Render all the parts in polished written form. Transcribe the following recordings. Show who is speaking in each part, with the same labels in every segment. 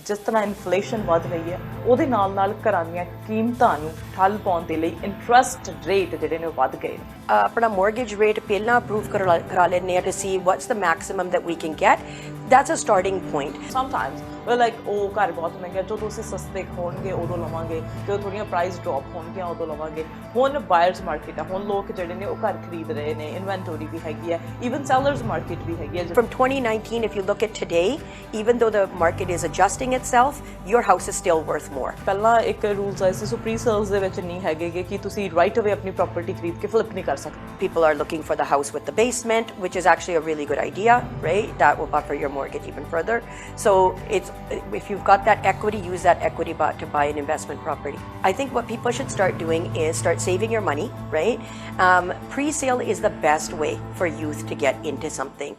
Speaker 1: जिस तरह इन्फ्लेशन वध रही है ਉਹਦੇ ਨਾਲ ਘਰਾਂ ਦੀਆਂ ਕੀਮਤਾਂ ਨੂੰ ਠੱਲ ਪਾਉਣ ਦੇ ਲਈ ਇੰਟਰਸਟ ਰੇਟ ਜਿਹੜੇ ਨੇ ਵਧ ਗਏ ਨੇ
Speaker 2: ਆਪਣਾ mortgage rate ਪਹਿਲਾਂ ਅਪਰੂਵ ਕਰਾ ਲੈਂਦੇ ਆ to see what's the maximum that we can get. That's a starting point.
Speaker 1: Sometimes we're like, oh, ਘਰ ਬਹੁਤ ਮਹਿੰਗਾ, ਜਦੋਂ ਅਸੀਂ ਸਸਤੇ ਹੋਣਗੇ ਉਦੋਂ ਲਵਾਂਗੇ, ਜਦੋਂ ਥੋੜੀਆਂ ਪ੍ਰਾਈਸ ਡ੍ਰੌਪ ਹੋਣਗੀਆਂ ਉਦੋਂ ਲਵਾਂਗੇ। ਹੁਣ ਬਾਇਰਸ ਮਾਰਕੀਟ ਆ, ਹੁਣ ਲੋਕ ਜਿਹੜੇ ਨੇ ਉਹ ਘਰ ਖਰੀਦ ਰਹੇ ਨੇ, ਇਨਵੈਂਟਰੀ ਵੀ ਹੈਗੀ ਹੈ, ਈਵਨ ਸੈਲਰਸ ਮਾਰਕੀਟ ਵੀ ਹੈਗੀ ਹੈ।
Speaker 2: From 2019, if you look at today, even though the market is adjusting itself, your house is still worth more.
Speaker 1: ਪਹਿਲਾਂ ਇੱਕ ਰੂਲਸ ਆਏ ਸੀ, ਸੋ ਪ੍ਰੀ ਸੇਲਸ ਦੇ ਵਿੱਚ ਨਹੀਂ ਹੈਗੇ ਕਿ ਤੁਸੀਂ ਰਾਈਟ ਅਵੇ ਆਪਣੀ ਪ੍ਰਾਪਰਟੀ ਖਰੀਦ ਕੇ ਫਲਿੱਪ ਨਹੀਂ ਕਰ ਸਕਦੇ।
Speaker 2: People are looking for the house with the basement, which is actually a really good idea, right? That will buffer your mortgage even further. So if you've got that equity, use that equity to buy an investment property. I think what people should start doing is start saving your money, right? Pre-sale is the best way for youth to get into something.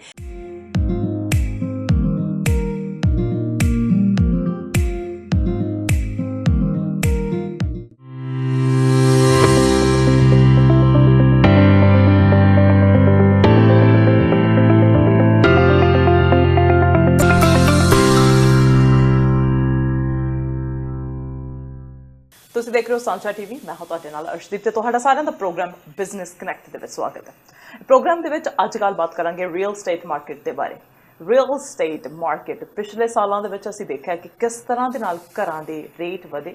Speaker 1: ਤੁਸੀਂ ਦੇਖ ਰਹੇ ਹੋ ਸਾਂਝਾ TV. ਮੈਂ ਹਾਂ ਤੁਹਾਡੇ ਨਾਲ ਅਰਸ਼ਦੀਪ ਤੇ ਤੁਹਾਡਾ ਸਾਰਿਆਂ ਦਾ ਪ੍ਰੋਗਰਾਮ ਬਿਜ਼ਨਸ ਕਨੈਕਟ ਦੇ ਵਿੱਚ ਸਵਾਗਤ ਹੈ। ਪ੍ਰੋਗਰਾਮ ਦੇ ਵਿੱਚ ਅੱਜ ਗੱਲਬਾਤ ਕਰਾਂਗੇ ਰੀਅਲ ਏਸਟੇਟ ਮਾਰਕੀਟ ਦੇ ਬਾਰੇ। ਰੀਅਲ ਏਸਟੇਟ ਮਾਰਕੀਟ ਪਿਛਲੇ ਸਾਲਾਂ ਦੇ ਵਿੱਚ ਅਸੀਂ ਦੇਖਿਆ ਕਿ ਕਿਸ ਤਰ੍ਹਾਂ ਦੇ ਨਾਲ ਘਰਾਂ ਦੇ ਰੇਟ ਵਧੇ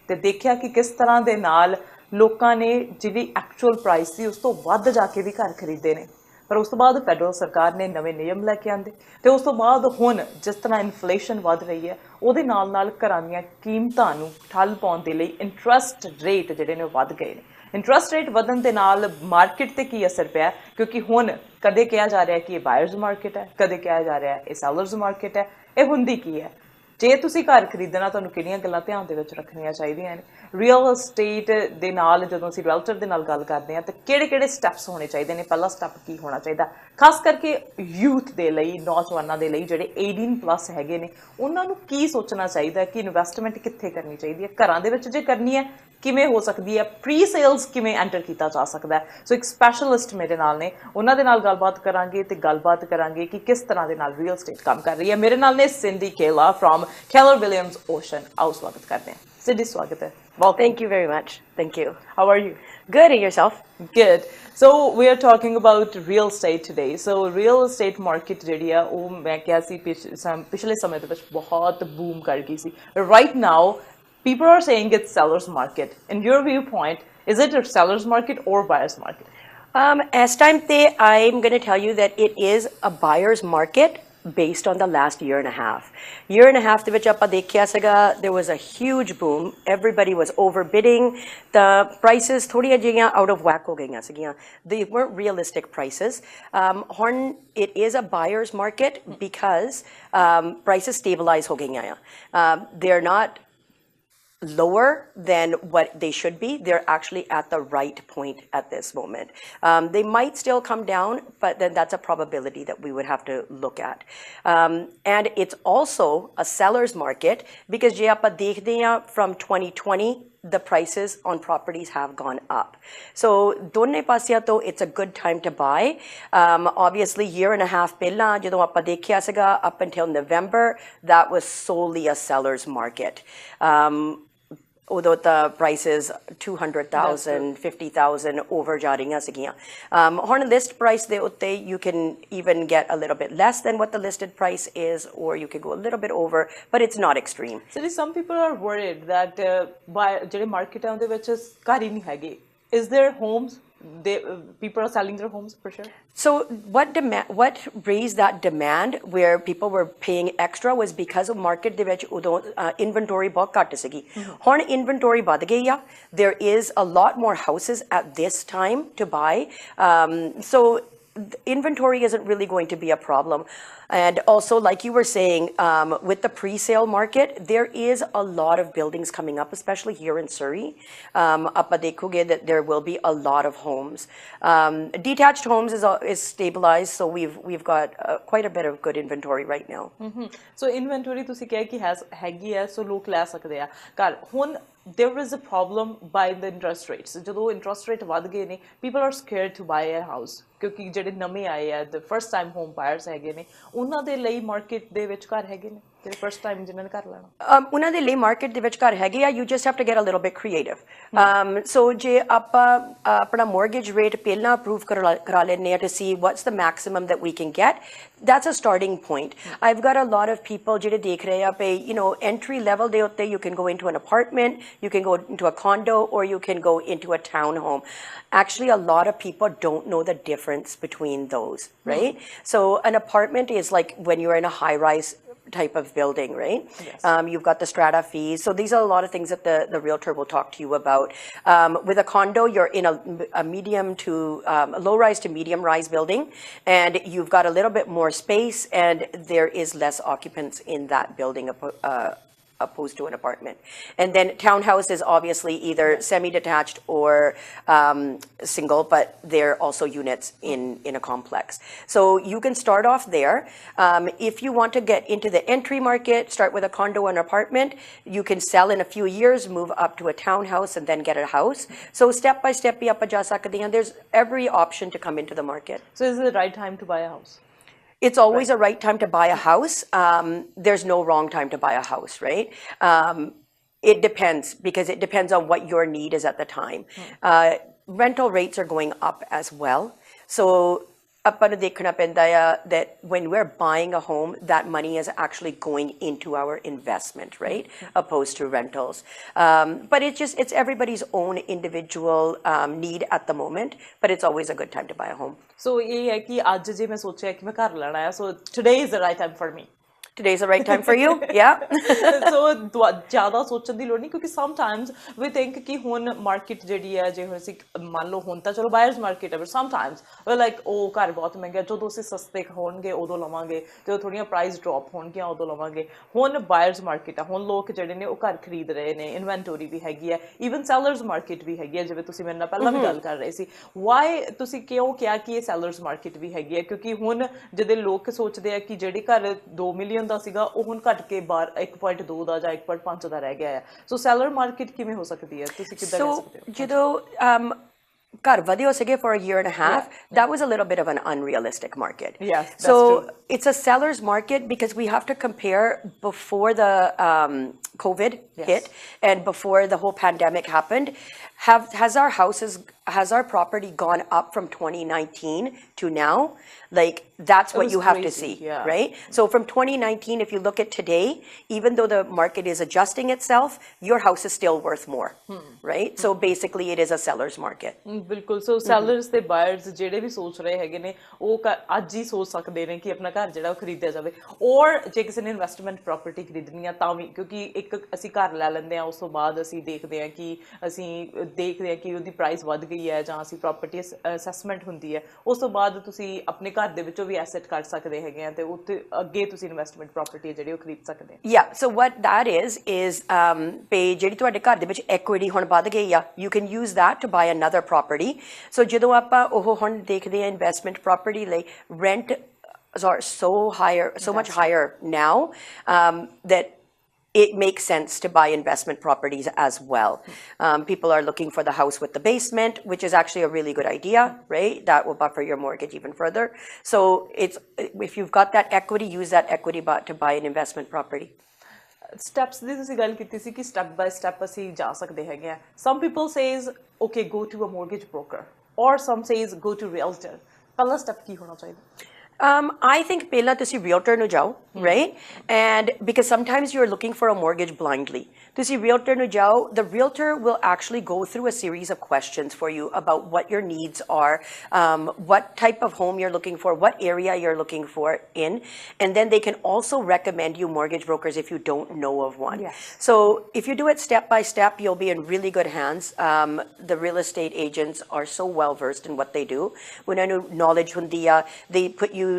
Speaker 1: ਤੇ ਦੇਖਿਆ ਕਿ ਕਿਸ ਤਰ੍ਹਾਂ ਦੇ ਨਾਲ ਲੋਕਾਂ ਨੇ ਜਿਹੜੀ ਐਕਚੁਅਲ ਪ੍ਰਾਈਸ ਸੀ ਉਸ ਤੋਂ ਵੱਧ ਜਾ ਕੇ ਵੀ ਘਰ ਖਰੀਦੇ ਨੇ। ਪਰ ਉਸ ਤੋਂ ਬਾਅਦ ਫੈਡਰਲ ਸਰਕਾਰ ਨੇ ਨਵੇਂ ਨਿਯਮ ਲੈ ਕੇ ਆਂਦੇ ਤੇ ਉਸ ਤੋਂ ਬਾਅਦ ਹੁਣ ਜਿਸ ਤਰ੍ਹਾਂ ਇਨਫਲੇਸ਼ਨ ਵੱਧ ਰਹੀ ਹੈ ਉਹਦੇ ਨਾਲ ਘਰਾਂ ਦੀਆਂ ਕੀਮਤਾਂ ਨੂੰ ਠੱਲ ਪਾਉਣ ਦੇ ਲਈ ਇੰਟਰਸਟ ਰੇਟ ਜਿਹੜੇ ਨੇ ਉਹ ਵੱਧ ਗਏ ਨੇ। ਇੰਟਰਸਟ ਰੇਟ ਵਧਣ ਦੇ ਨਾਲ ਮਾਰਕੀਟ ਤੇ ਕੀ ਅਸਰ ਪਿਆ, ਕਿਉਂਕਿ ਹੁਣ ਕਦੇ ਕਿਹਾ ਜਾ ਰਿਹਾ ਕਿ ਇਹ ਬਾਇਰਸ ਮਾਰਕੀਟ ਹੈ, ਕਦੇ ਕਿਹਾ ਜਾ ਰਿਹਾ ਇਹ ਸੈਲਰਸ ਮਾਰਕੀਟ ਹੈ। ਇਹ ਹੁੰਦੀ ਕੀ ਹੈ? ਜੇ ਤੁਸੀਂ ਘਰ ਖਰੀਦਣਾ ਤੁਹਾਨੂੰ ਕਿਹੜੀਆਂ ਗੱਲਾਂ ਧਿਆਨ ਦੇ ਵਿੱਚ ਰੱਖਣੀਆਂ ਚਾਹੀਦੀਆਂ ਨੇ? ਰੀਅਲ ਏਸਟੇਟ ਦੇ ਨਾਲ ਜਦੋਂ ਅਸੀਂ ਰਿਐਲਟਰ ਦੇ ਨਾਲ ਗੱਲ ਕਰਦੇ ਹਾਂ ਤਾਂ ਕਿਹੜੇ ਸਟੈਪਸ ਹੋਣੇ ਚਾਹੀਦੇ ਨੇ? ਪਹਿਲਾ ਸਟੈਪ ਕੀ ਹੋਣਾ ਚਾਹੀਦਾ ਖਾਸ ਕਰਕੇ ਯੂਥ ਦੇ ਲਈ, ਨੌਜਵਾਨਾਂ ਦੇ ਲਈ ਜਿਹੜੇ 18+ ਹੈਗੇ ਨੇ, ਉਹਨਾਂ ਨੂੰ ਕੀ ਸੋਚਣਾ ਚਾਹੀਦਾ ਕਿ ਇਨਵੈਸਟਮੈਂਟ ਕਿੱਥੇ ਕਰਨੀ ਚਾਹੀਦੀ ਹੈ? ਘਰਾਂ ਦੇ ਵਿੱਚ ਜੇ ਕਰਨੀ ਹੈ ਕਿਵੇਂ ਹੋ ਸਕਦੀ ਹੈ? ਪ੍ਰੀ ਸੇਲਸ ਕਿਵੇਂ ਐਂਟਰ ਕੀਤਾ ਜਾ ਸਕਦਾ ਹੈ? ਸੋ ਇੱਕ ਸਪੈਸ਼ਲਿਸਟ ਮੇਰੇ ਨਾਲ ਨੇ, ਉਹਨਾਂ ਦੇ ਨਾਲ ਗੱਲਬਾਤ ਕਰਾਂਗੇ ਤੇ ਗੱਲਬਾਤ ਕਰਾਂਗੇ ਕਿ ਕਿਸ ਤਰ੍ਹਾਂ ਦੇ ਨਾਲ ਰੀਅਲ ਏਸਟੇਟ ਕੰਮ ਕਰ ਰਹੀ ਹੈ। ਮੇਰੇ ਨਾਲ ਨੇ Cindy Khela from Keller Williams Ocean। ਆਓ ਸਵਾਗਤ ਕਰਦੇ ਹਾਂ। ਸਿੰਡੀ, ਸਵਾਗਤ ਹੈ। Welcome.
Speaker 2: Thank you very much. Thank you.
Speaker 1: How are you?
Speaker 2: Good. And yourself?
Speaker 1: Good. So we are talking about real estate today. So real estate market ਜਿਹੜੀ ਆ ਉਹ ਮੈਂ ਕਿਹਾ ਸੀ ਪਿਛਲੇ ਸਮੇਂ ਦੇ ਵਿੱਚ ਬਹੁਤ ਬੂਮ ਕਰ ਗਈ ਸੀ। Right now people are saying it's seller's market. In your viewpoint, is it a seller's market or buyer's market?
Speaker 2: As time I'm going to tell you that it is a buyer's market based on the last year and a half. Year and a half ਦੇ ਵਿੱਚ ਆਪਾਂ ਦੇਖਿਆ ਸੀਗਾ there was a huge boom. Everybody was overbidding. The prices ਥੋੜ੍ਹੀਆਂ ਜਿਹੀਆਂ out of whack ਹੋ ਗਈਆਂ ਸੀਗੀਆਂ. They weren't realistic prices. ਹੁਣ it is a buyer's market because prices stabilize ਹੋ ਗਈਆਂ ਆ. They're not lower than what they should be. They're actually at the right point at this moment. They might still come down, but then that's a probability that we would have to look at. And it's also a seller's market because je aapa dekhde ha from 2020 the prices on properties have gone up. So ਦੋਨੇ ਪਾਸਿਆਂ ਤੋਂ it's a good time to buy. Obviously year and a half ਪਹਿਲਾਂ ਜਦੋਂ ਆਪਾਂ ਦੇਖਿਆ ਸੀਗਾ up until November that was solely a seller's market. ਉਦੋਂ ਤਾਂ ਪ੍ਰਾਈਸਿਸ 200,000 50,000 ਓਵਰ ਜਾ ਰਹੀਆਂ ਸੀਗੀਆਂ। ਹੁਣ ਲਿਸਟ ਪ੍ਰਾਈਸ ਦੇ ਉੱਤੇ you can even get a little bit less than what the listed price is, or you can go a little bit over, but it's not extreme.
Speaker 1: So some people are worried that ਜਿਹੜੇ market ਆ ਉਹਦੇ ਵਿੱਚ ਘਰ ਹੀ ਨਹੀਂ ਹੈਗੇ। Is there homes? People are selling their homes for sure.
Speaker 2: So what raised that demand where people were paying extra was because of market ਦੇ ਵਿੱਚ ਉਦੋਂ inventory ਬਹੁਤ ਘੱਟ ਸੀਗੀ। ਹੁਣ inventory ਵੱਧ ਗਈ ਆ। There is a lot more houses at this time to buy. So inventory isn't really going to be a problem. And also, like you were saying, with the pre-sale market, there is a lot of buildings coming up, especially here in Surrey. Aapa dekhoge that there will be a lot of homes. Detached homes is stabilized, so we've got quite a bit of good inventory right now.
Speaker 1: So inventory ਤੁਸੀਂ ਕਿਹਾ ਕਿ ਹੈਗੀ ਹੈ, so ਲੋਕ ਲੈ ਸਕਦੇ ਆ ਘਰ। ਹੁਣ there is a problem by the interest rates. ਜਦੋਂ interest rate ਵੱਧ ਗਏ ਨੇ, people are scared to buy a house ਕਿਉਂਕਿ ਜਿਹੜੇ ਨਵੇਂ ਆਏ ਆ the first time home buyers ਹੈਗੇ ਨੇ ਉਹਨਾਂ ਦੇ ਲਈ ਮਾਰਕੀਟ ਦੇ ਵਿੱਚ ਘਰ ਹੈਗੇ ਨੇ। ਜਿਹੜੇ ਫਸਟ ਟਾਈਮ ਜਿਨ੍ਹਾਂ ਨੇ ਘਰ ਲੈਣਾ
Speaker 2: ਉਹਨਾਂ ਦੇ ਲਈ ਮਾਰਕੀਟ ਦੇ ਵਿੱਚ ਘਰ ਹੈਗੇ ਆ you just have to get a little bit creative so ਜੇ ਆਪਾਂ ਆਪਣਾ ਮੋਰਗੇਜ ਰੇਟ ਪਹਿਲਾਂ ਅਪਰੂਵ ਕਰਾ ਲੈਂਦੇ ਆ to see what's the maximum that we can get that's a starting point I've got a lot of people ਜਿਹੜੇ ਦੇਖ ਰਹੇ ਆ ਪਏ you know entry level ਦੇ ਉੱਤੇ you can go into an apartment you can go into a condo or you can go into a townhome actually a lot of people don't know the difference between those right so an apartment is like when you're in a high rise type of building, right?
Speaker 1: Yes.
Speaker 2: You've got the strata fees. So these are a lot of things that the realtor will talk to you about. With a condo, you're in a medium to low rise to medium rise building, and you've got a little bit more space, and there is less occupants in that building opposed to an apartment. And then townhouse is obviously either semi-detached or single, but they're also units in a complex. So you can start off there. If you want to get into the entry market, start with a condo and apartment. You can sell in a few years, move up to a townhouse, and then get a house. So step by step, there's every option to come into the market.
Speaker 1: So is it the right time to buy a house?
Speaker 2: It's always a right time to buy a house. There's no wrong time to buy a house, right? It depends because it depends on what your need is at the time. Rental rates are going up as well. So ਆਪਾਂ ਨੂੰ ਦੇਖਣਾ ਪੈਂਦਾ ਆ that when we're buying a home, that money is actually going into our investment, right? Opposed to rentals. But it's everybody's own individual need at the moment, but it's always a good time to buy a home.
Speaker 1: So ਇਹ ਹੈ ਕਿ ਅੱਜ ਜੇ ਮੈਂ ਸੋਚਿਆ ਕਿ ਮੈਂ ਘਰ ਲੈਣਾ ਹੈ so today is the right time for me.
Speaker 2: Today's the right time for you, yeah.
Speaker 1: So ਜ਼ਿਆਦਾ ਸੋਚਣ ਦੀ ਲੋੜ ਨਹੀਂ ਕਿਉਂਕਿ ਸਮਟਾਈਮਸ ਵੀ ਥਿੰਕ ਕਿ ਹੁਣ ਮਾਰਕੀਟ ਜਿਹੜੀ ਹੈ ਜੇ ਹੁਣ ਅਸੀਂ ਮੰਨ ਲਓ ਹੁਣ ਤਾਂ ਚਲੋ ਬਾਇਰਸ ਮਾਰਕੀਟ ਹੈ ਬਟ ਸਮਟਾਈਮਸ ਵੀ ਲਾਈਕ ਉਹ ਘਰ ਬਹੁਤ ਮਹਿੰਗਾ ਜਦੋਂ ਅਸੀਂ ਸਸਤੇ ਹੋਣਗੇ ਉਦੋਂ ਲਵਾਂਗੇ ਜਦੋਂ ਥੋੜ੍ਹੀਆਂ ਪ੍ਰਾਈਸ ਡ੍ਰੌਪ ਹੋਣਗੀਆਂ ਉਦੋਂ ਲਵਾਂਗੇ ਹੁਣ ਬਾਇਰਸ ਮਾਰਕੀਟ ਆ ਹੁਣ ਲੋਕ ਜਿਹੜੇ ਨੇ ਉਹ ਘਰ ਖਰੀਦ ਰਹੇ ਨੇ ਇਨਵੈਂਟੋਰੀ ਵੀ ਹੈਗੀ ਹੈ ਈਵਨ ਸੈਲਰਸ ਮਾਰਕੀਟ ਵੀ ਹੈਗੀ ਹੈ ਜਿਵੇਂ ਤੁਸੀਂ ਮੇਰੇ ਨਾਲ ਪਹਿਲਾਂ ਵੀ ਗੱਲ ਕਰ ਰਹੇ ਸੀ ਵਾਈ ਤੁਸੀਂ ਕਿਉਂ ਕਿਹਾ ਕਿ ਇਹ ਸੈਲਰਸ ਮਾਰਕੀਟ ਵੀ ਹੈਗੀ ਹੈ ਕਿਉਂਕਿ ਹੁਣ ਜਦੋਂ ਲੋਕ ਸੋਚਦੇ ਆ ਕਿ ਜਿਹੜੇ ਘਰ 2 ਮਿਲੀਅਨ ਦਾ ਸੀਗਾ ਉਹ ਹੁਣ ਘਟ ਕੇ 1.2 ਦਾ ਜਾਂ 1.5 ਦਾ ਰਹਿ ਗਿਆ ਹੈ ਸੋ ਸੈਲਰ ਮਾਰਕੀਟ ਕਿਵੇਂ ਹੋ ਸਕਦੀ ਹੈ ਤੁਸੀਂ ਕਿੱਦਾਂ ਕਹਿ ਸਕਦੇ ਹੋ
Speaker 2: ਜਦੋਂ ਘਰ ਵਧੇ ਹੋ ਸੀਗੇ for a year and a half that was a little bit of an unrealistic market so it's a seller's market because we have to compare before the COVID hit and before the whole pandemic happened has our property gone up from 2019 to now like that's what you have to see right so from 2019 if you look at today even though the market is adjusting itself your house is still worth more right so basically it is a seller's market
Speaker 1: ਬਿਲਕੁਲ ਸੋ sellers ਤੇ buyers ਜਿਹੜੇ ਵੀ ਸੋਚ ਰਹੇ ਹੈਗੇ ਨੇ ਉਹ ਅੱਜ ਹੀ ਸੋਚ ਸਕਦੇ ਨੇ ਕਿ ਆਪਣਾ ਘਰ ਜਿਹੜਾ ਉਹ ਖਰੀਦਿਆ ਜਾਵੇ ਔਰ ਜੇ ਕਿਸੇ ਨੇ ਇਨਵੈਸਟਮੈਂਟ ਪ੍ਰਾਪਰਟੀ ਖਰੀਦਣੀ ਆ ਤਾਂ ਵੀ ਕਿਉਂਕਿ ਇੱਕ ਅਸੀਂ ਘਰ ਲੈ ਲੈਂਦੇ ਆ ਉਸ ਤੋਂ ਬਾਅਦ ਅਸੀਂ ਦੇਖਦੇ ਆ ਕਿ ਕਿ ਉਹਦੀ ਪ੍ਰਾਈਸ ਵੱਧ ਗਈ ਹੈ ਜਾਂ ਅਸੀਂ ਪ੍ਰਾਪਰਟੀ ਅਸੈਸਮੈਂਟ ਹੁੰਦੀ ਹੈ ਉਸ ਤੋਂ ਬਾਅਦ ਤੁਸੀਂ ਆਪਣੇ ਘਰ ਦੇ ਵਿੱਚੋਂ ਵੀ ਐਸੈਟ ਕੱਢ ਸਕਦੇ ਹੈਗੇ ਆ ਤੇ ਉੱਥੇ ਅੱਗੇ ਤੁਸੀਂ ਇਨਵੈਸਟਮੈਂਟ ਪ੍ਰਾਪਰਟੀ ਜਿਹੜੀ ਉਹ ਖਰੀਦ ਸਕਦੇ
Speaker 2: yeah so what that is ਜਿਹੜੀ ਤੁਹਾਡੇ ਘਰ ਦੇ ਵਿੱਚ equity ਹੁਣ ਵੱਧ ਗਈ ਆ you can use that to buy another property so ਜਦੋਂ ਆਪਾਂ ਉਹ ਹੁਣ ਦੇਖਦੇ ਆ ਇਨਵੈਸਟਮੈਂਟ ਪ੍ਰਾਪਰਟੀ ਲਈ rent are so much higher now that it makes sense to buy investment properties as well. People are looking for the house with the basement, which is actually a really good idea, right? That will buffer your mortgage even further. So if you've got that equity, use that equity to buy an investment property.
Speaker 1: Steps ਦੀ ਤੁਸੀਂ ਗੱਲ ਕੀਤੀ ਸੀ ਕਿ step by step ਅਸੀਂ ਜਾ ਸਕਦੇ ਹੈਗੇ ਆ some people says okay go to a mortgage broker or some says go to realtor ਪਹਿਲਾ step ਕੀ ਹੋਣਾ ਚਾਹੀਦਾ
Speaker 2: I think ਪਹਿਲਾਂ ਤੁਸੀਂ realtor ਨੂੰ ਜਾਓ right and because sometimes you're looking for a mortgage blindly ਤੁਸੀਂ realtor ਨੂੰ ਜਾਓ the realtor will actually go through a series of questions for you about what your needs are what type of home you're looking for what area you're looking for in and then they can also recommend you mortgage brokers if you don't know of one so if you do it step by step you'll be in really good hands the real estate agents are so well versed in what they do ਉਹਨਾਂ ਨੂੰ knowledge ਹੁੰਦੀ ਆ they put you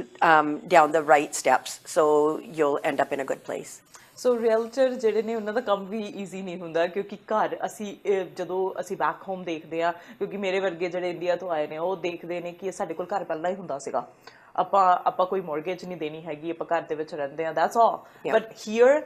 Speaker 2: down the right steps so you'll end up in a good place
Speaker 1: so realtor ਜਿਹੜੇ ਨੇ ਉਹਨਾਂ ਦਾ ਕੰਮ ਵੀ easy ਨਹੀਂ ਹੁੰਦਾ ਕਿਉਂਕਿ ਘਰ ਅਸੀਂ ਜਦੋਂ ਅਸੀਂ ਬੈਕ ਹੋਮ ਦੇਖਦੇ ਆ ਕਿਉਂਕਿ ਮੇਰੇ ਵਰਗੇ ਜਿਹੜੇ ਇੰਡੀਆ ਤੋਂ ਆਏ ਨੇ ਉਹ ਦੇਖਦੇ ਨੇ ਕਿ ਸਾਡੇ ਕੋਲ ਘਰ ਪਹਿਲਾਂ ਹੀ ਹੁੰਦਾ ਸੀਗਾ ਆਪਾਂ ਕੋਈ ਮੌਰਗੇਜ ਨਹੀਂ ਦੇਣੀ ਹੈਗੀ ਆਪਾਂ ਘਰ ਦੇ ਵਿੱਚ ਰਹਿੰਦੇ ਆ that's all but here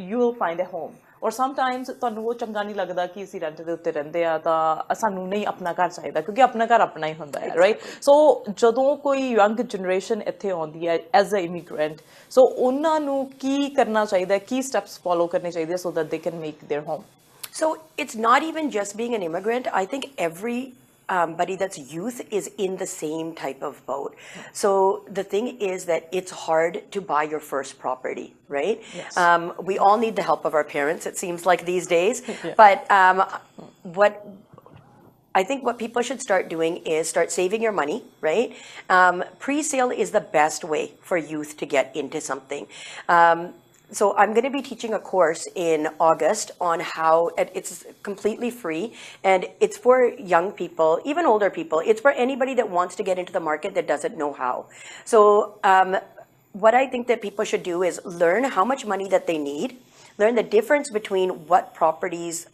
Speaker 1: you will find a home ਔਰ ਸਮਟਾਈਮਸ ਤੁਹਾਨੂੰ ਉਹ ਚੰਗਾ ਨਹੀਂ ਲੱਗਦਾ ਕਿ ਅਸੀਂ ਰੈਂਟ ਦੇ ਉੱਤੇ ਰਹਿੰਦੇ ਆ ਤਾਂ ਸਾਨੂੰ ਨਹੀਂ ਆਪਣਾ ਘਰ ਚਾਹੀਦਾ ਕਿਉਂਕਿ ਆਪਣਾ ਘਰ ਆਪਣਾ ਹੀ ਹੁੰਦਾ ਹੈ ਰਾਈਟ ਸੋ ਜਦੋਂ ਕੋਈ ਯੰਗ ਜਨਰੇਸ਼ਨ ਇੱਥੇ ਆਉਂਦੀ ਹੈ ਐਜ਼ ਅ ਇਮੀਗ੍ਰੈਂਟ ਸੋ ਉਹਨਾਂ ਨੂੰ ਕੀ ਕਰਨਾ ਚਾਹੀਦਾ ਕੀ ਸਟੈਪਸ ਫੋਲੋ ਕਰਨੇ ਚਾਹੀਦੇ so that they can make their home
Speaker 2: So it's not even just being an immigrant. I think everybody that's youth is in the same type of boat. So the thing is that it's hard to buy your first property, right?
Speaker 1: Yes.
Speaker 2: We all need the help of our parents, it seems like these days.
Speaker 1: Yeah.
Speaker 2: But I think what people should start doing is start saving your money, right? Pre-sale is the best way for youth to get into something. So I'm going to be teaching a course in August on how it's completely free and it's for young people, even older people. It's for anybody that wants to get into the market that doesn't know how. So what I think that people should do is learn how much money that they need, learn the difference between what properties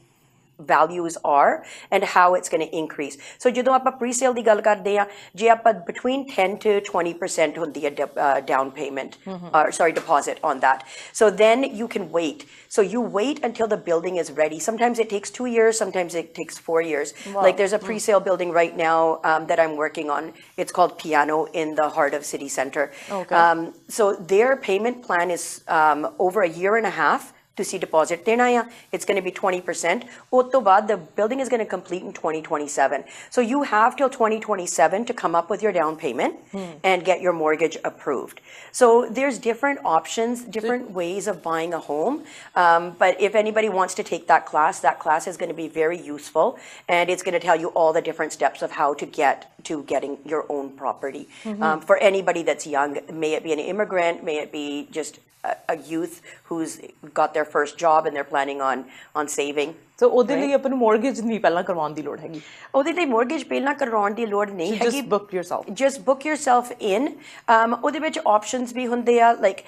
Speaker 2: values are and how it's going to increase. So ਜਦੋਂ ਆਪਾਂ pre-sale ਦੀ ਗੱਲ ਕਰਦੇ ਆ ਜੇ ਆਪਾਂ between 10 to 20% ਹੁੰਦੀ ਹੈ down payment or sorry deposit on that. So then you can wait. So you wait until the building is ready. Sometimes it takes 2 years, sometimes it takes 4 years. Wow. Like there's a pre-sale building right now that I'm working on. It's called Piano in the heart of city center. Okay. So their payment plan is over a year and a half. To see deposit dena ya, it's going to be 20%. Ud to baad the building is going to complete in 2027. So you have till 2027 to come up with your down payment and get your mortgage approved. So there's different options, different ways of buying a home. But if anybody wants to take that class is going to be very useful and it's going to tell you all the different steps of how to get to getting your own property. For anybody that's young, may it be an immigrant, may it be just a youth who's got their first job and they're planning on saving.
Speaker 1: So ਉਹਦੇ ਲਈ ਆਪਾਂ ਨੂੰ mortgage ਨਹੀਂ ਪਹਿਲਾਂ ਕਰਵਾਉਣ ਦੀ ਲੋੜ ਹੈਗੀ
Speaker 2: ਉਹਦੇ ਲਈ mortgage ਪਹਿਲਾਂ ਕਰਵਾਉਣ ਦੀ ਲੋੜ ਨਹੀਂ ਹੈਗੀ just book yourself in ਉਹਦੇ ਵਿੱਚ options ਵੀ ਹੁੰਦੇ ਆ like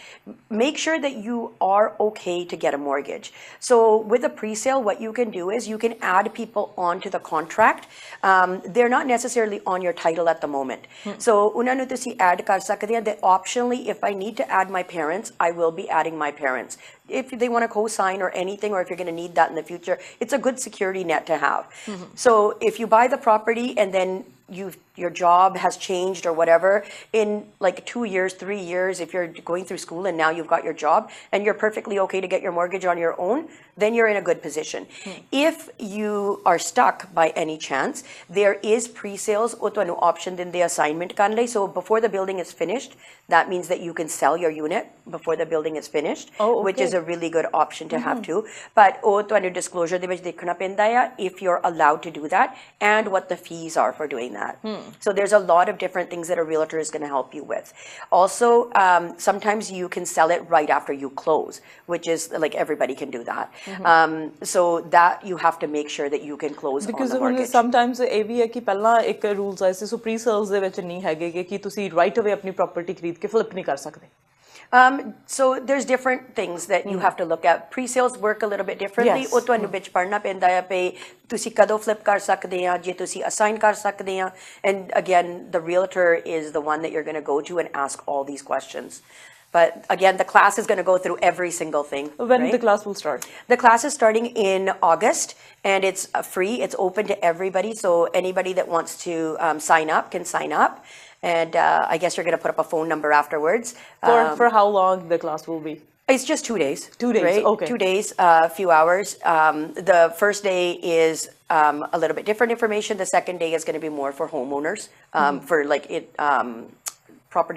Speaker 2: make sure that you are okay to get a mortgage. So with a pre-sale what you can do is you can add people onto the contract. They're not necessarily on your title at the moment. So ਉਹਨਾਂ ਨੂੰ ਤੁਸੀਂ add ਕਰ ਸਕਦੇ ਆ that optionally if I need to add my parents I will be adding my parents. If they want to co-sign or anything or if you're going to need that in the future, it's a good security net to have. So if you buy the property and then your job has changed or whatever in like 2 years, 3 years, if you're going through school and now you've got your job and you're perfectly okay to get your mortgage on your own, then you're in a good position. If you are stuck by any chance, there is pre-sales ਉਹ ਤੁਹਾਨੂੰ option ਦਿੰਦੇ assignment ਕਰਨ ਲਈ. So before the building is finished, that means that you can sell your unit before the building is finished, which is a really good option to have too. But ਉਹ ਤੁਹਾਨੂੰ disclosure ਦੇ ਵਿੱਚ ਦੇਖਣਾ ਪੈਂਦਾ ਆ if you're allowed to do that and what the fees are for doing that. So there's a lot of different things that a realtor is going to help you with. Also, sometimes you can sell it right after you close, which is like everybody can do that. So that you have to make sure that you can close
Speaker 1: because
Speaker 2: on the mortgage.
Speaker 1: Sometimes ਇਹ ਵੀ ਹੈ ਕਿ ਪਹਿਲਾਂ ਇੱਕ rules ਆਏ ਸੀ ਸੋ pre-sales ਦੇ ਵਿੱਚ ਨਹੀਂ ਹੈਗੇ ਕਿ ਤੁਸੀਂ right away ਆਪਣੀ property ਖਰੀਦ ਕੇ flip ਨਹੀਂ ਕਰ ਸਕਦੇ.
Speaker 2: So there's different things that you have to look at. Pre-sales work a little bit differently. ਉਹ ਤੁਹਾਨੂੰ ਵਿੱਚ ਪੜ੍ਹਨਾ ਪੈਂਦਾ ਹੈ ਪਈ ਤੁਸੀਂ ਕਦੋਂ flip ਕਰ ਸਕਦੇ ਆ ਜੇ ਤੁਸੀਂ assign ਕਰ ਸਕਦੇ ਆ and again the realtor is the one that you're going to go to and ask all these questions. But again, the class is going to go through every single thing.
Speaker 1: When the class will start? The
Speaker 2: class is starting in August and it's free. It's open to everybody. So anybody that wants to sign up can sign up. And I guess you're going to put up a phone number afterwards.
Speaker 1: For how long the class will be?
Speaker 2: It's just 2 days.
Speaker 1: 2 days,
Speaker 2: right?
Speaker 1: okay.
Speaker 2: 2 days, a few hours. The first day is a little bit different information. The second day is going to be more for homeowners, for like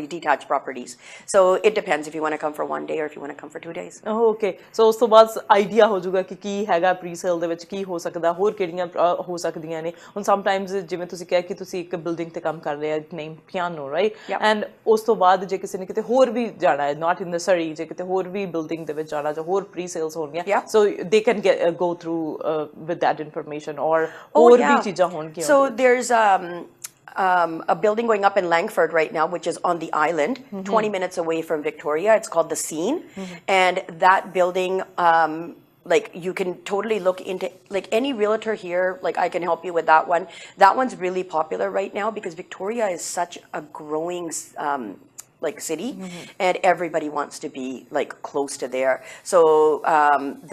Speaker 2: detached properties. So it depends if you want to come for 1 day or if you want to come for 2 days.
Speaker 1: Oh, okay. So ਉਸ ਤੋਂ ਬਾਅਦ idea ਹੋ ਜਾਊਗਾ ਕਿ ਕੀ ਹੈਗਾ pre-sale ਦੇ ਵਿੱਚ ਕੀ ਹੋ ਸਕਦਾ ਹੋਰ ਕਿਹੜੀਆਂ ਹੋ ਸਕਦੀਆਂ ਨੇ ਹੁਣ ਸਮਟਾਈਮਸ ਜਿਵੇਂ ਤੁਸੀਂ ਕਿਹਾ ਕਿ ਤੁਸੀਂ ਇੱਕ ਬਿਲਡਿੰਗ ਤੇ ਕੰਮ ਕਰ ਰਹੇ ਹੋ ਨੇਮ ਪਿਆਨੋ ਰਾਈਟ ਐਂਡ ਉਸ ਤੋਂ ਬਾਅਦ ਜੇ ਕਿਸੇ ਨੇ ਕਿਤੇ ਹੋਰ ਵੀ ਜਾਣਾ ਹੈ ਨਾਟ ਇਨ ਦ ਸਰੀ ਜੇ ਕਿਤੇ ਹੋਰ ਵੀ ਬਿਲਡਿੰਗ ਦੇ ਵਿੱਚ ਜਾਣਾ ਜਾਂ ਹੋਰ ਪ੍ਰੀ-ਸੇਲਸ ਹੋਣਗੀਆਂ so they can go through with that information or ਹੋਰ ਵੀ ਚੀਜ਼ਾਂ ਹੋਣਗੀਆਂ.
Speaker 2: So there's a building going up in Langford right now, which is on the island, 20 minutes away from Victoria. It's called The Scene. And that building, like you can totally look into, like any realtor here, like I can help you with that one. That one's really popular right now because Victoria is such a growing like city, and everybody wants to be like close to there. So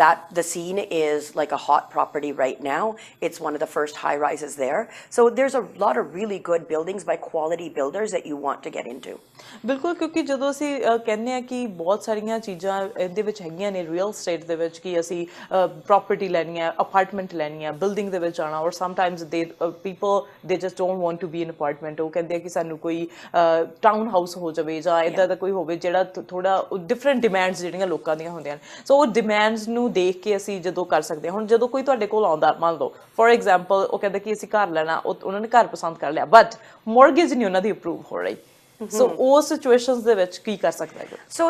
Speaker 2: that the scene is like a hot property right now. It's one of the first high rises there. So there's a lot of really good buildings by quality builders that you want to get into.
Speaker 1: ਬਿਲਕੁਲ ਕਿਉਂਕਿ ਜਦੋਂ ਅਸੀਂ ਕਹਿੰਦੇ ਆ ਕਿ ਬਹੁਤ ਸਾਰੀਆਂ ਚੀਜ਼ਾਂ ਇਹਦੇ ਵਿੱਚ ਹੈਗੀਆਂ ਨੇ ਰੀਅਲ ਸਟੇਟ ਦੇ ਵਿੱਚ ਕਿ ਅਸੀਂ ਪ੍ਰੋਪਰਟੀ ਲੈਣੀ ਹੈ ਅਪਾਰਟਮੈਂਟ ਲੈਣੀ ਹੈ ਬਿਲਡਿੰਗ ਦੇ ਵਿੱਚ ਆਉਣਾ ਔਰ sometimes they people they just don't want to be in apartment ਉਹ ਕਹਿੰਦੇ ਆ ਕਿ ਸਾਨੂੰ ਕੋਈ ਟਾਊਨ ਹਾਊਸ ਹੋ ਜਾਵੇ ਜਾਂ ਇੱਦਾਂ ਦਾ ਕੋਈ ਹੋਵੇ ਜਿਹੜਾ ਥੋੜਾ ਡਿਫਰੈਂਟ ਡਿਮਾਂਡਸ ਜਿਹੜੀਆਂ ਲੋਕਾਂ ਦੀਆਂ ਹੁੰਦੀਆਂ ਨੇ ਸੋ ਉਹ ਡਿਮਾਂਡਸ ਨੂੰ ਦੇਖ ਕੇ ਅਸੀਂ ਜਦੋਂ ਕਰ ਸਕਦੇ ਹਾਂ ਹੁਣ ਜਦੋਂ ਕੋਈ ਤੁਹਾਡੇ ਕੋਲ ਆਉਂਦਾ ਮੰਨ ਲਓ ਫੋਰ ਐਗਜ਼ਾਮਪਲ ਉਹ ਕਹਿੰਦਾ ਕਿ ਅਸੀਂ ਘਰ ਲੈਣਾ ਉਹਨਾਂ ਨੇ ਘਰ ਪਸੰਦ ਕਰ ਲਿਆ ਬਟ ਮੌਰਗੇਜ ਨਹੀਂ ਉਹਨਾਂ ਦੀ ਅਪਰੂਵ ਹੋ ਰਹੀ So all situations ਦੇ ਵਿੱਚ ਕੀ ਕਰ ਸਕਦਾ ਹੈ
Speaker 2: So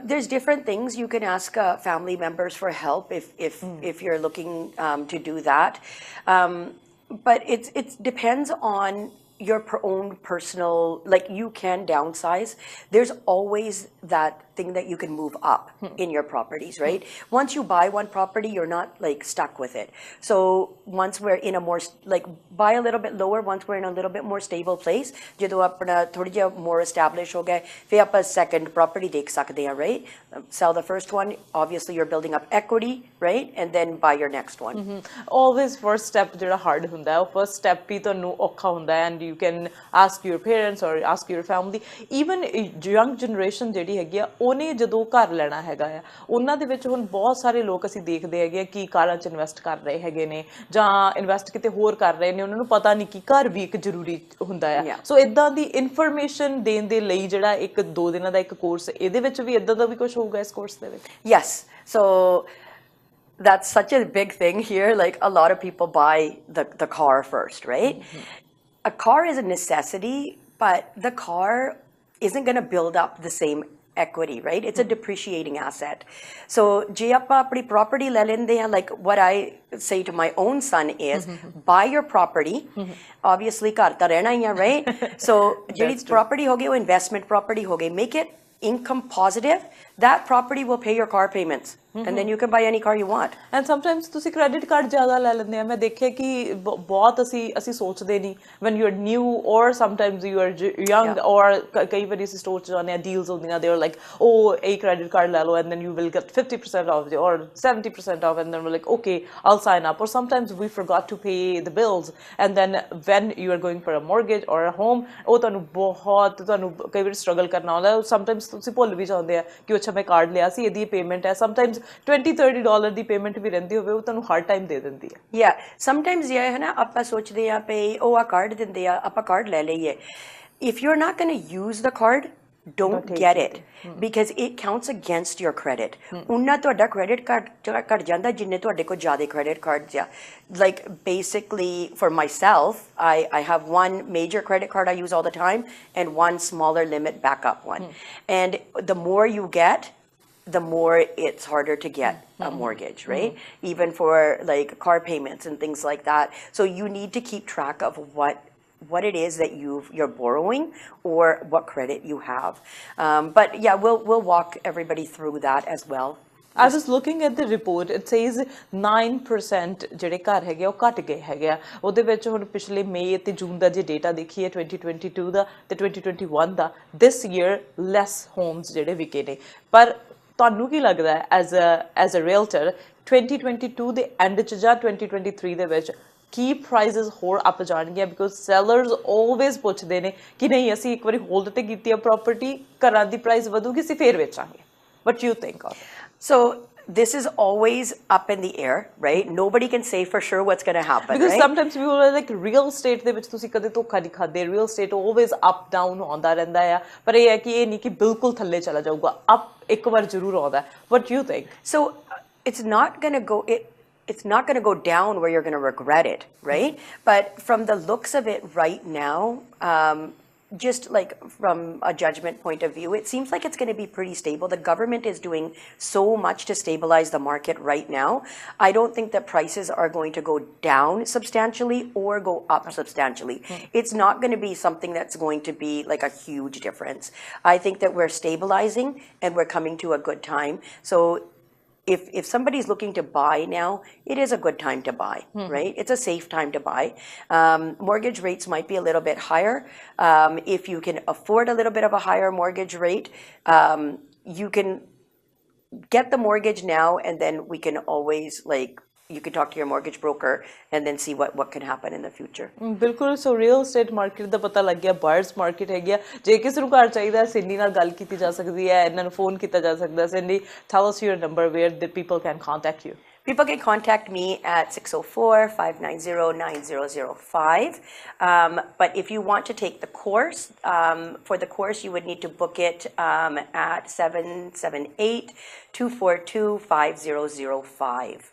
Speaker 2: there's different things you can ask family members for help if you're looking to do that, but it depends on your own personal, like you can downsize. There's always that thing that you can move up in your properties, right? Once you buy one property, you're not like stuck with it. So once we're in a more like buy a little bit lower, once we're in a little bit more stable place, ਜਦੋਂ ਆਪਣਾ ਥੋੜੀ ਜਿਹਾ more established ਹੋ ਗਏ ਫਿਰ ਆਪਾਂ second property ਦੇਖ ਸਕਦੇ ਹਾਂ, right? Sell the first one, obviously you're building up equity, right? And then buy your next one.
Speaker 1: Always first step ਜਿਹੜਾ hard ਹੁੰਦਾ ਹੈ ਉਹ first step ਹੀ ਤੁਹਾਨੂੰ ਔਖਾ ਹੁੰਦਾ ਹੈ and you can ask your parents or ask your family. Even young generation ਜਿਹੜੀ ਹੈਗੀ ਆ ਉਹਨੇ ਜਦੋਂ ਘਰ ਲੈਣਾ ਹੈਗਾ ਆ ਉਹਨਾਂ ਦੇ ਵਿੱਚ ਹੁਣ ਬਹੁਤ ਸਾਰੇ ਲੋਕ ਅਸੀਂ ਦੇਖਦੇ ਹੈਗੇ ਕਿ ਕਾਰਾਂ 'ਚ ਇਨਵੈਸਟ ਕਰ ਰਹੇ ਹੈਗੇ ਨੇ ਜਾਂ ਇਨਵੈਸਟ ਕਿਤੇ ਹੋਰ ਕਰ ਰਹੇ ਨੇ ਉਹਨਾਂ ਨੂੰ ਪਤਾ ਨਹੀਂ ਕਿ ਘਰ ਵੀ ਇੱਕ ਜ਼ਰੂਰੀ ਹੁੰਦਾ ਆ ਸੋ ਇਦਾਂ ਦੀ ਇਨਫੋਰਮੇਸ਼ਨ ਦੇਣ ਦੇ ਲਈ ਜਿਹੜਾ ਇੱਕ 2 ਦਿਨਾਂ ਦਾ ਇੱਕ ਕੋਰਸ ਇਹਦੇ ਵਿੱਚ ਵੀ ਇਦਾਂ ਦਾ ਵੀ ਕੁਝ ਹੋਊਗਾ ਇਸ ਕੋਰਸ ਦੇ ਵਿੱਚ
Speaker 2: Yes, so that's such a big thing here. Like a lot of people buy the car first, right? A car is a necessity, but the car isn't going to build up the same equity, right? It's a depreciating asset. So je aapa apni property le lende hain, like what I say to my own son is buy your property. Obviously ghar ta rehna hi hai, right? So jehdi property hogi wo investment property hogi, make it income positive. That property will pay your car payments. And then you can buy any car you want.
Speaker 1: And sometimes ਤੁਸੀਂ credit card ਜ਼ਿਆਦਾ ਲੈ ਲੈਂਦੇ ਆ ਮੈਂ ਦੇਖਿਆ ਕਿ ਬਹੁਤ ਅਸੀਂ ਸੋਚਦੇ ਨਹੀਂ when you're new or sometimes you are young or ਕਈ ਵਾਰੀ ਅਸੀਂ ਸਟੋਰ 'ਚ ਜਾਂਦੇ ਆ ਡੀਲਸ ਹੁੰਦੀਆਂ they are like oh a credit card ਲੈ ਲਓ and then you will get 50% off or 70% off and then we're like okay I'll sign up or sometimes we forgot to pay the bills and then when you are going for a mortgage or a home ਉਹ ਤੁਹਾਨੂੰ ਕਈ ਵਾਰੀ struggle ਕਰਨਾ ਹੁੰਦਾ sometimes ਤੁਸੀਂ ਭੁੱਲ ਵੀ ਜਾਂਦੇ ਆ ਕਿ ਅੱਛਾ ਮੈਂ ਕਾਰਡ ਲਿਆ ਸੀ ਇਹਦੀ ਪੇਮੈਂਟ ਹੈ sometimes $20-30 ਦੀ ਪੇਮੈਂਟ ਵੀ ਰਹਿੰਦੀ ਹੋਵੇ ਉਹ ਤੁਹਾਨੂੰ ਹਰ ਟਾਈਮ ਦੇ ਦਿੰਦੀ ਹੈ
Speaker 2: Yeah, sometimes ਇਹ ਹੈ ਨਾ ਆਪਾਂ ਸੋਚਦੇ ਆ ਪਈ ਉਹ ਆ ਕਾਰਡ ਦਿੰਦੇ ਆ ਆਪਾਂ ਕਾਰਡ ਲੈ ਲਈਏ if you're not going to use the card don't get it because it counts against your credit ਉਹਨਾਂ ਤੁਹਾਡਾ credit card ਘਟ ਜਾਂਦਾ ਜਿੰਨੇ ਤੁਹਾਡੇ ਕੋਲ ਜ਼ਿਆਦਾ credit cards ਆ like basically for myself I have one major credit card I use all the time and one smaller limit backup one and the more you get the more it's harder to get a mortgage, right? Even for like car payments and things like that. So you need to keep track of what it is that you're borrowing or what credit you have. But yeah, we'll walk everybody through that as well.
Speaker 1: I was looking at the report. It says 9% ਜਿਹੜੇ ਘਰ ਹੈਗੇ ਉਹ ਘਟ ਗਏ ਹੈਗੇ ਆ ਉਹਦੇ ਵਿੱਚ ਹੁਣ ਪਿਛਲੇ ਮਈ ਤੇ ਜੂਨ ਦਾ ਜੇ ਡੇਟਾ ਦੇਖੀਏ 2022 ਦਾ ਤੇ 2021 ਦਾ this year less homes ਜਿਹੜੇ ਵਿਕੇ ਨੇ ਪਰ ਤੁਹਾਨੂੰ ਕੀ ਲੱਗਦਾ ਹੈ as a realtor 2022 ਦੇ ਐਂਡ 'ਚ ਜਾਂ 2023 ਦੇ ਵਿੱਚ ਕੀ ਪ੍ਰਾਈਸਿਸ ਹੋਰ ਅਪ ਜਾਣਗੀਆਂ ਬਿਕੋਜ਼ ਸੈਲਰਸ ਆਲਵੇਜ਼ ਪੁੱਛਦੇ ਨੇ ਕਿ ਨਹੀਂ ਅਸੀਂ ਇੱਕ ਵਾਰੀ ਹੋਲਡ ਤੇ ਕੀਤੀ ਆ ਪ੍ਰਾਪਰਟੀ ਘਰਾਂ ਦੀ ਪ੍ਰਾਈਸ ਵਧੂਗੀ ਅਸੀਂ ਫੇਰ ਵੇਚਾਂਗੇ what you think of
Speaker 2: So this is always up in the air, right? Nobody can say for sure what's going to happen,
Speaker 1: because
Speaker 2: right?
Speaker 1: sometimes people are like real estate ਦੇ ਵਿੱਚ ਤੁਸੀਂ ਕਦੇ ਧੋਖਾ ਨਹੀਂ ਖਾਦੇ real estate always up down ਆਉਂਦਾ ਰਹਿੰਦਾ ਆ ਪਰ ਇਹ ਹੈ ਕਿ ਇਹ ਨਹੀਂ ਕਿ ਬਿਲਕੁਲ ਥੱਲੇ ਚਲਾ ਜਾਊਗਾ up ਇੱਕ ਵਾਰ ਜ਼ਰੂਰ ਆਉਂਦਾ what you think
Speaker 2: so it's not going to go it's not going to go down where you're going to regret it, right? But from the looks of it right now, just like from a judgment point of view, it seems like it's going to be pretty stable. The government is doing so much to stabilize the market right now. I don't think that prices are going to go down substantially or go up substantially. It's not going to be something that's going to be like a huge difference. I think that we're stabilizing and we're coming to a good time. So if somebody's looking to buy now, it is a good time to buy, right? It's a safe time to buy. Mortgage rates might be a little bit higher. If you can afford a little bit of a higher mortgage rate, you can get the mortgage now, and then we can always you can talk to your mortgage broker and then see what can happen in the future.
Speaker 1: ਬਿਲਕੁਲ ਸੋ real estate market ਦਾ ਪਤਾ ਲੱਗ ਗਿਆ buyers market ਹੈਗੀ ਆ ਜੇ ਕਿਸੇ ਨੂੰ ਘਰ ਚਾਹੀਦਾ ਸਿੰਡੀ ਨਾਲ ਗੱਲ ਕੀਤੀ ਜਾ ਸਕਦੀ ਹੈ ਇਹਨਾਂ ਨੂੰ ਫੋਨ ਕੀਤਾ ਜਾ ਸਕਦਾ Cyndi tell us your number where the people can contact you.
Speaker 2: People can contact me at 604-590-9005. But if you want to take the course, for the course you would need to book it at 778-242-5005.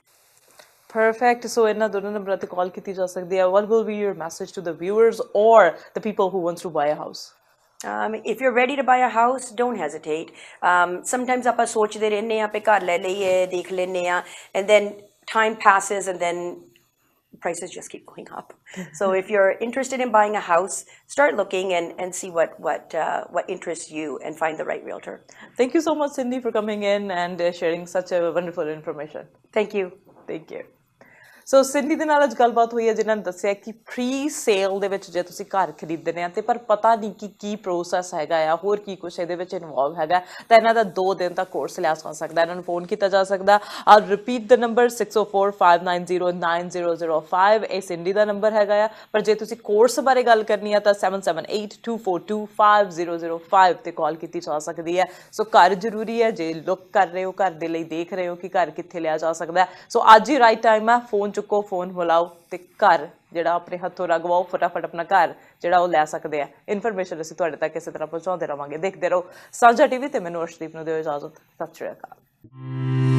Speaker 1: Perfect. So ਇਹਨਾਂ ਦੋਨੋਂ ਨੰਬਰਾਂ ਤੇ ਕਾਲ ਕੀਤੀ ਜਾ ਸਕਦੀ ਹੈ. What will be your message to the viewers or the people who wants to buy a house?
Speaker 2: If you're ready to buy a house, don't hesitate. Sometimes ਆਪਾਂ ਸੋਚਦੇ ਰਹਿੰਦੇ ਆ ਪੇ ਘਰ ਲੈ ਲਈਏ ਦੇਖ ਲੈਂਦੇ ਆ and then time passes and then prices just keep going up. So if you're interested in buying a house, start looking and see what interests you and find the right realtor.
Speaker 1: Thank you so much, Cindy, for coming in and sharing such a wonderful information.
Speaker 2: Thank you.
Speaker 1: Thank you. So Cyndi ਦੇ ਨਾਲ ਅੱਜ ਗੱਲਬਾਤ ਹੋਈ ਹੈ ਜਿਨ੍ਹਾਂ ਨੇ ਦੱਸਿਆ ਕਿ ਪ੍ਰੀ ਸੇਲ ਦੇ ਵਿੱਚ ਜੇ ਤੁਸੀਂ ਘਰ ਖਰੀਦਣੇ ਆ ਤੇ ਪਰ ਪਤਾ ਨਹੀਂ ਕਿ ਕੀ ਪ੍ਰੋਸੈਸ ਹੈਗਾ ਆ ਹੋਰ ਕੀ ਕੁਛ ਇਹਦੇ ਵਿੱਚ ਇਨਵੋਲਵ ਹੈਗਾ ਤਾਂ ਇਹਨਾਂ ਦਾ 2 ਦਿਨ ਤੱਕ ਕੋਰਸ ਲਿਆ ਜਾ ਸਕਦਾ ਇਹਨਾਂ ਨੂੰ ਫੋਨ ਕੀਤਾ ਜਾ ਸਕਦਾ ਆਲ ਰਿਪੀਟ ਦ ਨੰਬਰ 604-590-9005 ਇਹ ਸਿੰਡੀ ਦਾ ਨੰਬਰ ਹੈਗਾ ਆ ਪਰ ਜੇ ਤੁਸੀਂ ਕੋਰਸ ਬਾਰੇ ਗੱਲ ਕਰਨੀ ਆ ਤਾਂ 778-242-5005 ਤੇ ਕਾਲ ਕੀਤੀ ਜਾ ਸਕਦੀ ਹੈ ਸੋ ਘਰ ਜ਼ਰੂਰੀ ਹੈ ਜੇ ਲੁੱਕ ਕਰ ਰਹੇ ਹੋ ਘਰ ਦੇ ਲਈ ਦੇਖ ਰਹੇ ਹੋ ਕਿ ਘਰ ਕਿੱਥੇ ਲਿਆ ਜਾ ਸਕਦਾ ਸੋ ਅੱਜ ਹੀ ਰਾਈਟ ਟਾਈਮ ਹੈ ਫੋਨ ਚੁੱਕੋ ਫੋਨ ਮਿਲਾਓ ਤੇ ਘਰ ਜਿਹੜਾ ਆਪਣੇ ਹੱਥੋਂ ਰਗਵਾਓ ਫਟਾਫਟ ਆਪਣਾ ਘਰ ਜਿਹੜਾ ਉਹ ਲੈ ਸਕਦੇ ਆ ਇਨਫੋਰਮੇਸ਼ਨ ਅਸੀਂ ਤੁਹਾਡੇ ਤੱਕ ਇਸੇ ਤਰ੍ਹਾਂ ਪਹੁੰਚਾਉਂਦੇ ਰਵਾਂਗੇ ਦੇਖਦੇ ਰਹੋ ਸਾਂਝਾ ਟੀਵੀ ਤੇ ਮੈਨੂੰ ਅਰਸ਼ਦੀਪ ਨੂੰ ਦਿਓ ਇਜਾਜ਼ਤ ਸਤਿ ਸ਼੍ਰੀ ਅਕਾਲ